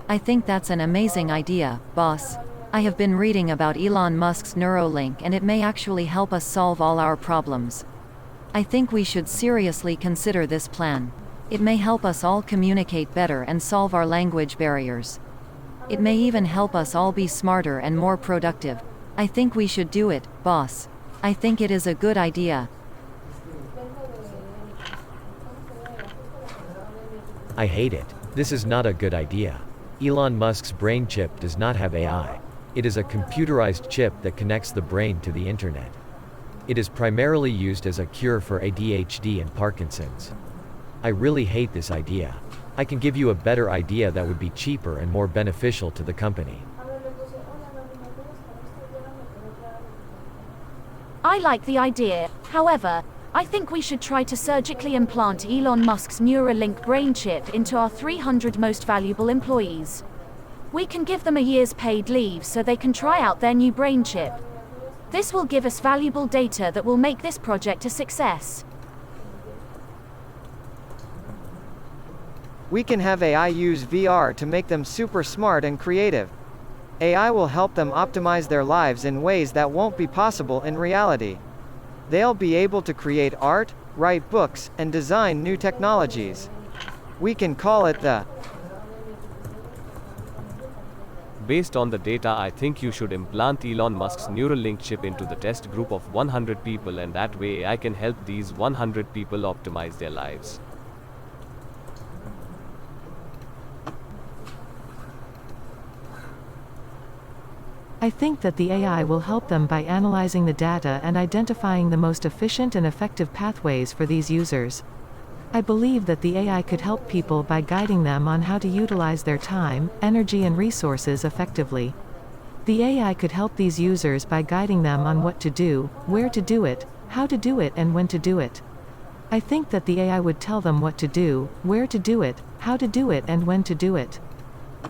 I think that's an amazing idea, boss. I have been reading about Elon Musk's Neuralink and it may actually help us solve all our problems. I think we should seriously consider this plan. It may help us all communicate better and solve our language barriers. It may even help us all be smarter and more productive. I think we should do it, boss. I think it is a good idea. I hate it. This is not a good idea. Elon Musk's brain chip does not have AI. It is a computerized chip that connects the brain to the internet. It is primarily used as a cure for ADHD and Parkinson's. I really hate this idea. I can give you a better idea that would be cheaper and more beneficial to the company. I like the idea. However, I think we should try to surgically implant Elon Musk's Neuralink brain chip into our 300 most valuable employees. We can give them a year's paid leave so they can try out their new brain chip. This will give us valuable data that will make this project a success. We can have AI use VR to make them super smart and creative. AI will help them optimize their lives in ways that won't be possible in reality. They'll be able to create art, write books, and design new technologies. We can call it the. Based on the data, I think you should implant Elon Musk's Neuralink chip into the test group of 100 people, and that way I can help these 100 people optimize their lives. I think that the AI will help them by analyzing the data and identifying the most efficient and effective pathways for these users. I believe that the AI could help people by guiding them on how to utilize their time, energy and resources effectively. The AI could help these users by guiding them on what to do, where to do it, how to do it and when to do it. I think that the AI would tell them what to do, where to do it, how to do it and when to do it.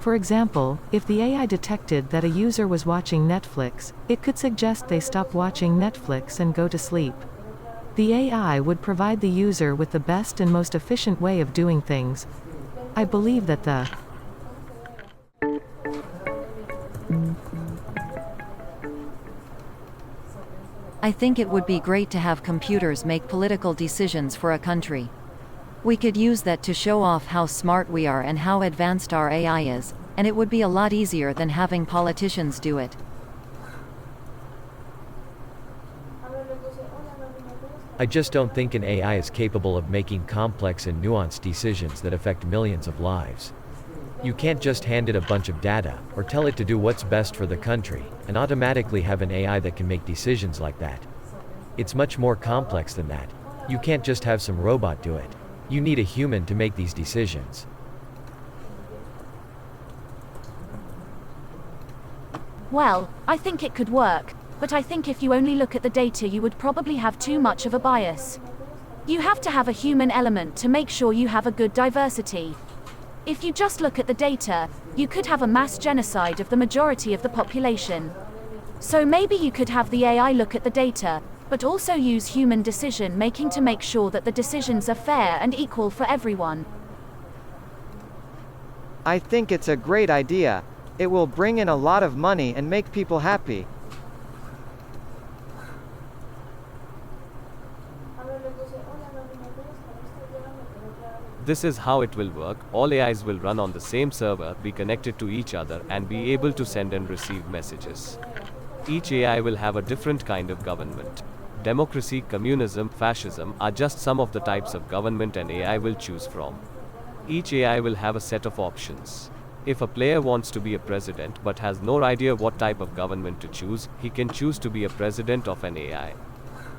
For example, if the AI detected that a user was watching Netflix, it could suggest they stop watching Netflix and go to sleep. The AI would provide the user with the best and most efficient way of doing things. I believe that the I think it would be great to have computers make political decisions for a country. We could use that to show off how smart we are and how advanced our AI is, and it would be a lot easier than having politicians do it. I just don't think an AI is capable of making complex and nuanced decisions that affect millions of lives. You can't just hand it a bunch of data, or tell it to do what's best for the country, and automatically have an AI that can make decisions like that. It's much more complex than that. You can't just have some robot do it. You need a human to make these decisions. Well, I think it could work, but I think if you only look at the data you would probably have too much of a bias. You have to have a human element to make sure you have a good diversity. If you just look at the data, you could have a mass genocide of the majority of the population. So maybe you could have the AI look at the data, but also use human decision making to make sure that the decisions are fair and equal for everyone. I think it's a great idea. It will bring in a lot of money and make people happy. This is how it will work. All AIs will run on the same server, be connected to each other, and be able to send and receive messages. Each AI will have a different kind of government. Democracy, communism, fascism are just some of the types of government an AI will choose from. Each AI will have a set of options. If a player wants to be a president but has no idea what type of government to choose, he can choose to be a president of an AI.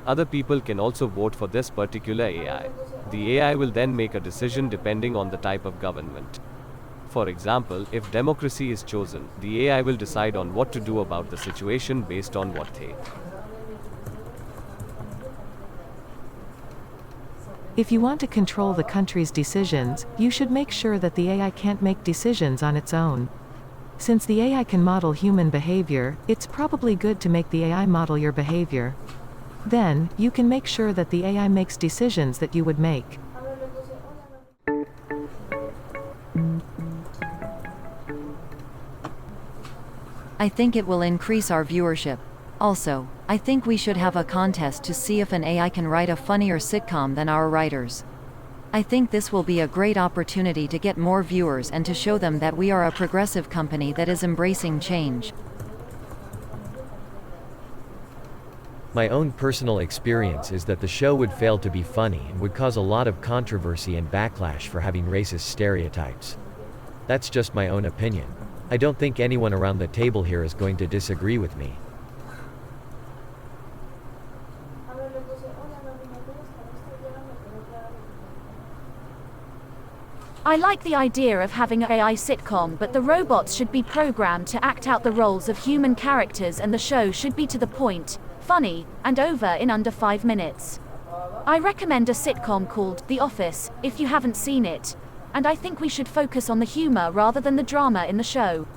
Other people can also vote for this particular AI. The AI will then make a decision depending on the type of government. For example, if democracy is chosen, the AI will decide on what to do about the situation based on what they. If you want to control the country's decisions, you should make sure that the AI can't make decisions on its own. Since the AI can model human behavior, it's probably good to make the AI model your behavior. Then, you can make sure that the AI makes decisions that you would make. I think it will increase our viewership. Also, I think we should have a contest to see if an AI can write a funnier sitcom than our writers. I think this will be a great opportunity to get more viewers and to show them that we are a progressive company that is embracing change. My own personal experience is that the show would fail to be funny and would cause a lot of controversy and backlash for having racist stereotypes. That's just my own opinion. I don't think anyone around the table here is going to disagree with me. I like the idea of having an AI sitcom, but the robots should be programmed to act out the roles of human characters and the show should be to the point, funny, and over in under 5 minutes. I recommend a sitcom called The Office, if you haven't seen it. And I think we should focus on the humor rather than the drama in the show.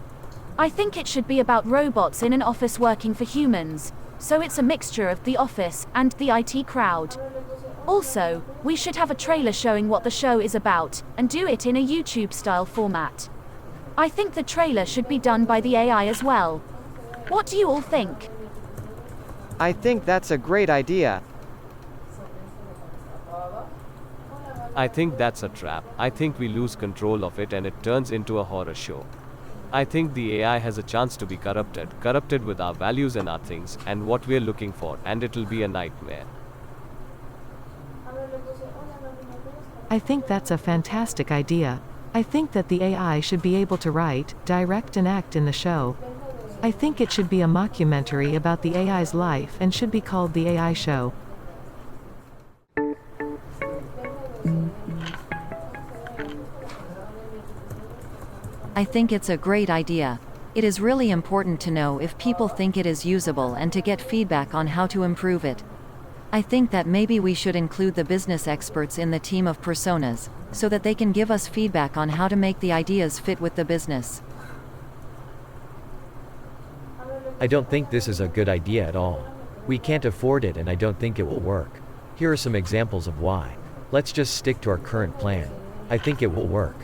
I think it should be about robots in an office working for humans, so it's a mixture of The Office and the IT crowd. Also, we should have a trailer showing what the show is about, and do it in a YouTube-style format. I think the trailer should be done by the AI as well. What do you all think? I think that's a great idea. I think that's a trap. I think we lose control of it and it turns into a horror show. I think the AI has a chance to be corrupted with our values and our things, and what we're looking for, and it'll be a nightmare. I think that's a fantastic idea. I think that the AI should be able to write, direct and act in the show. I think it should be a mockumentary about the AI's life and should be called The AI Show. I think it's a great idea. It is really important to know if people think it is usable and to get feedback on how to improve it. I think that maybe we should include the business experts in the team of personas, so that they can give us feedback on how to make the ideas fit with the business. I don't think this is a good idea at all. We can't afford it and I don't think it will work. Here are some examples of why. Let's just stick to our current plan. I think it will work.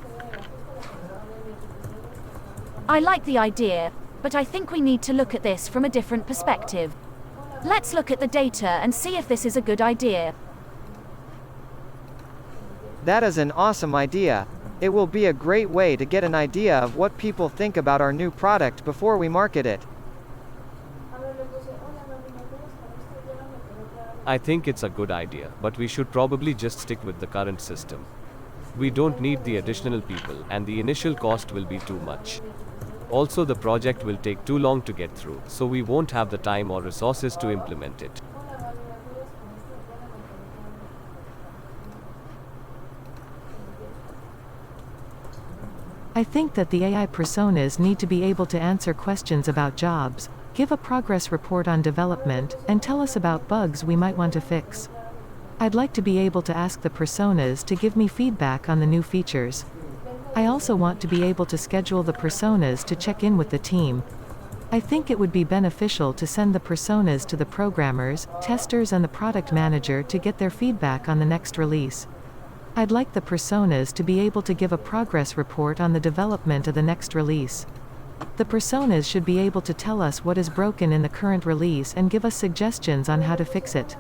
I like the idea, but I think we need to look at this from a different perspective. Let's look at the data and see if this is a good idea. That is an awesome idea. It will be a great way to get an idea of what people think about our new product before we market it. I think it's a good idea, but we should probably just stick with the current system. We don't need the additional people, and the initial cost will be too much. Also, the project will take too long to get through, so we won't have the time or resources to implement it. I think that the AI personas need to be able to answer questions about jobs, give a progress report on development, and tell us about bugs we might want to fix. I'd like to be able to ask the personas to give me feedback on the new features. I also want to be able to schedule the personas to check in with the team. I think it would be beneficial to send the personas to the programmers, testers and the product manager to get their feedback on the next release. I'd like the personas to be able to give a progress report on the development of the next release. The personas should be able to tell us what is broken in the current release and give us suggestions on how to fix it.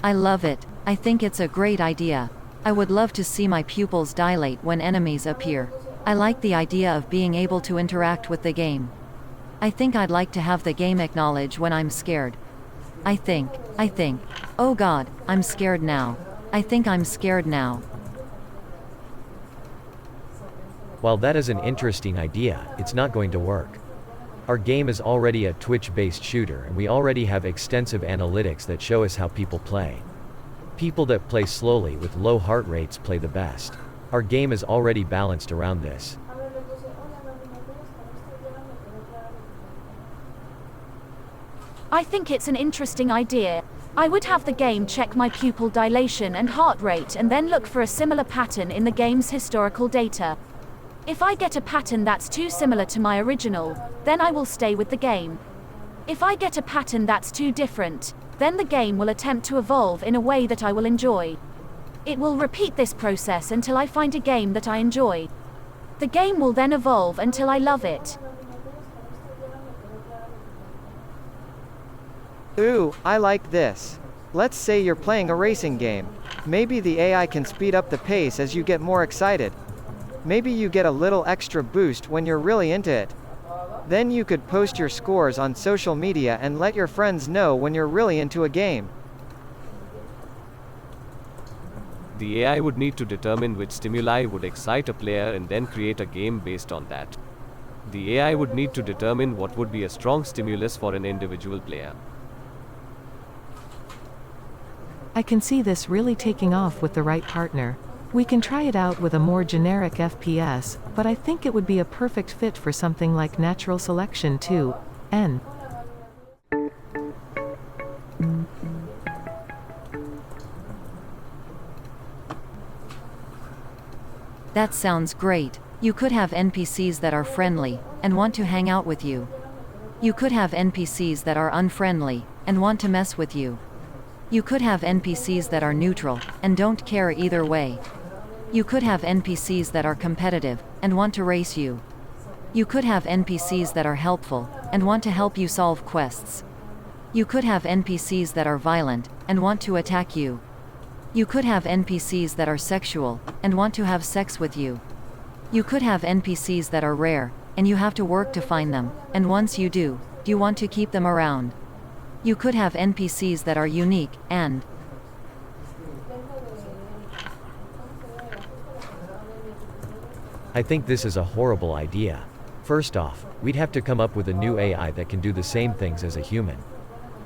I love it. I think it's a great idea. I would love to see my pupils dilate when enemies appear. I like the idea of being able to interact with the game. I think I'd like to have the game acknowledge when I'm scared. I think, oh God, I'm scared now. I think I'm scared now. While that is an interesting idea, it's not going to work. Our game is already a Twitch-based shooter and we already have extensive analytics that show us how people play. People that play slowly with low heart rates play the best. Our game is already balanced around this. I think it's an interesting idea. I would have the game check my pupil dilation and heart rate and then look for a similar pattern in the game's historical data. If I get a pattern that's too similar to my original, then I will stay with the game. If I get a pattern that's too different, then the game will attempt to evolve in a way that I will enjoy. It will repeat this process until I find a game that I enjoy. The game will then evolve until I love it. Ooh, I like this. Let's say you're playing a racing game. Maybe the AI can speed up the pace as you get more excited. Maybe you get a little extra boost when you're really into it. Then you could post your scores on social media and let your friends know when you're really into a game. The AI would need to determine which stimuli would excite a player and then create a game based on that. The AI would need to determine what would be a strong stimulus for an individual player. I can see this really taking off with the right partner. We can try it out with a more generic FPS, but I think it would be a perfect fit for something like natural selection too. N. That sounds great. You could have NPCs that are friendly and want to hang out with you. You could have NPCs that are unfriendly and want to mess with you. You could have NPCs that are neutral and don't care either way. You could have NPCs that are competitive and want to race you. You could have NPCs that are helpful and want to help you solve quests. You could have NPCs that are violent and want to attack you. You could have NPCs that are sexual and want to have sex with you. You could have NPCs that are rare and you have to work to find them, and once you do you want to keep them around. You could have NPCs that are unique and I think this is a horrible idea. First off, we'd have to come up with a new AI that can do the same things as a human.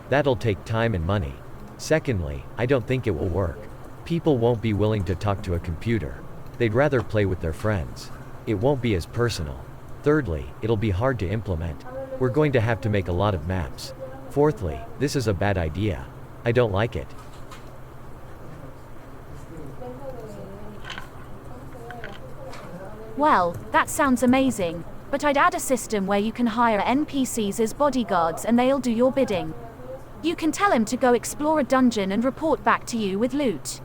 That'll take time and money. Secondly, I don't think it will work. People won't be willing to talk to a computer. They'd rather play with their friends. It won't be as personal. Thirdly, it'll be hard to implement. We're going to have to make a lot of maps. Fourthly, this is a bad idea. I don't like it. Well, that sounds amazing, but I'd add a system where you can hire NPCs as bodyguards and they'll do your bidding. You can tell him to go explore a dungeon and report back to you with loot.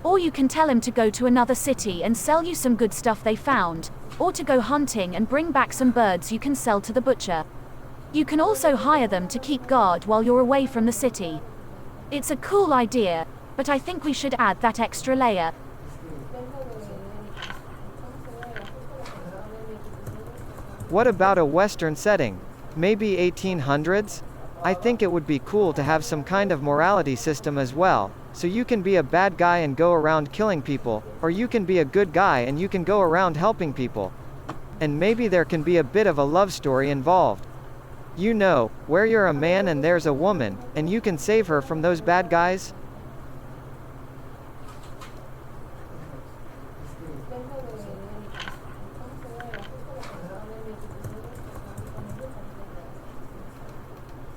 Or you can tell him to go to another city and sell you some good stuff they found, or to go hunting and bring back some birds you can sell to the butcher. You can also hire them to keep guard while you're away from the city. It's a cool idea, but I think we should add that extra layer. What about a Western setting? Maybe 1800s? I think it would be cool to have some kind of morality system as well, so you can be a bad guy and go around killing people, or you can be a good guy and you can go around helping people. And maybe there can be a bit of a love story involved. You know, where you're a man and there's a woman, and you can save her from those bad guys?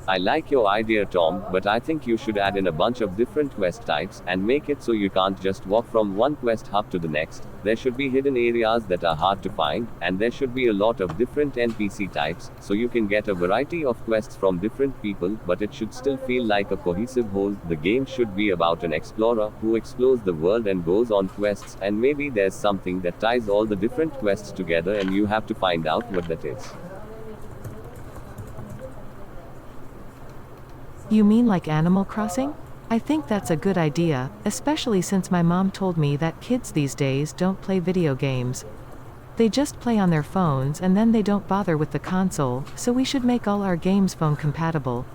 I like your idea, Tom, but I think you should add in a bunch of different quest types and make it so you can't just walk from one quest hub to the next. There should be hidden areas that are hard to find, and there should be a lot of different NPC types, so you can get a variety of quests from different people, but it should still feel like a cohesive whole. The game should be about an explorer who explores the world and goes on quests, and maybe there's something that ties all the different quests together and you have to find out what that is. You mean like Animal Crossing? I think that's a good idea, especially since my mom told me that kids these days don't play video games. They just play on their phones and then they don't bother with the console, so we should make all our games phone compatible.